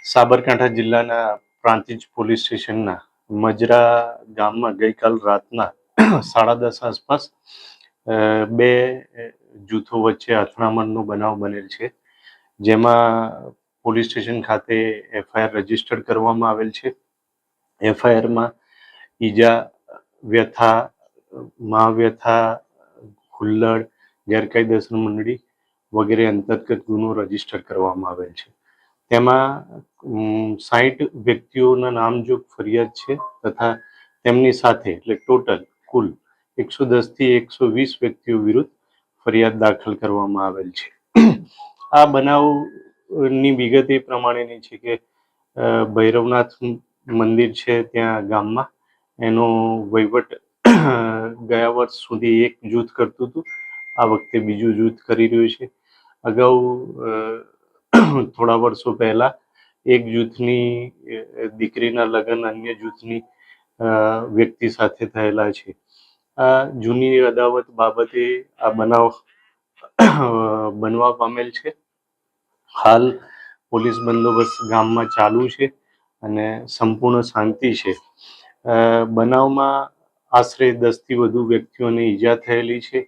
સાબરકાંઠા જિલ્લાના પ્રાંતિજ પોલીસ સ્ટેશનના મજરા ગામમાં ગઈકાલ રાતના 10:30 આસપાસ બે જૂથો વચ્ચે અથડામણનો બનાવ બનેલ છે, જેમાં પોલીસ સ્ટેશન ખાતે એફઆઈઆર રજીસ્ટર કરવામાં આવેલ છે. એફઆઈઆરમાં ઈજા, વ્યથા, મહાવ્યથા, હુલ્લડ, ગેરકાયદેસર મંડળી વગેરે અંતર્ગત ગુનો રજીસ્ટર કરવામાં આવેલ છે. તેમાં 60 વ્યક્તિઓના નામજોગ ફરિયાદ છે તથા તેમની સાથે એટલે ટોટલ કુલ 110 થી 120 વ્યક્તિઓ વિરુદ્ધ ફરિયાદ દાખલ કરવામાં આવેલ છે. આ બનાવની વિગત એ પ્રમાણેની છે કે ભૈરવનાથ મંદિર છે ત્યાં ગામમાં એનો વહીવટ ગયા વર્ષ સુધી એક જૂથ કરતું હતું, આ વખતે બીજું જૂથ કરી રહ્યું છે. અગાઉ થોડા વર્ષો પહેલા એક જૂથની દીકરીના લગ્ન અન્ય જૂથની વ્યક્તિ સાથે થયેલા છે. આ જૂની અદાવત બાબતે આ બનાવ બનવા પામેલ છે. હાલ પોલીસ બંદોબસ્ત ગામમાં ચાલુ છે અને સંપૂર્ણ શાંતિ છે. બનાવમાં આશરે 10 થી વધુ વ્યક્તિઓને ઈજા થયેલી છે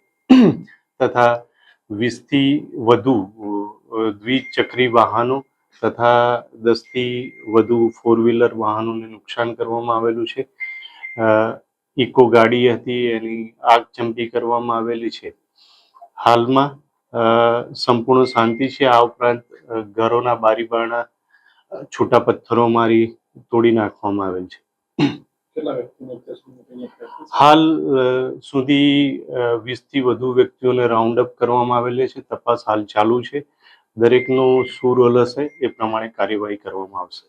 તથા 20 થી વધુ દ્વિચક્રી વાહનો તથા 10 થી વધુ 4-વ્હીલર વાહનોને નુકસાન કરવામાં આવેલું છે. ઇકો ગાડી હતી એની આગચંપી કરવામાં આવેલી છે. હાલમાં સંપૂર્ણ શાંતિ છે. આ ઉપરાંત ઘરોના બારી બારણા છૂટા પથ્થરો મારી તોડી નાખવામાં આવેલ છે. હાલ સુધી 20 થી વધુ વ્યક્તિઓને રાઉન્ડ અપ કરવામાં આવેલી છે. તપાસ હાલ ચાલુ છે. દરેકનો શું રોલ હશે એ પ્રમાણે કાર્યવાહી કરવામાં આવશે.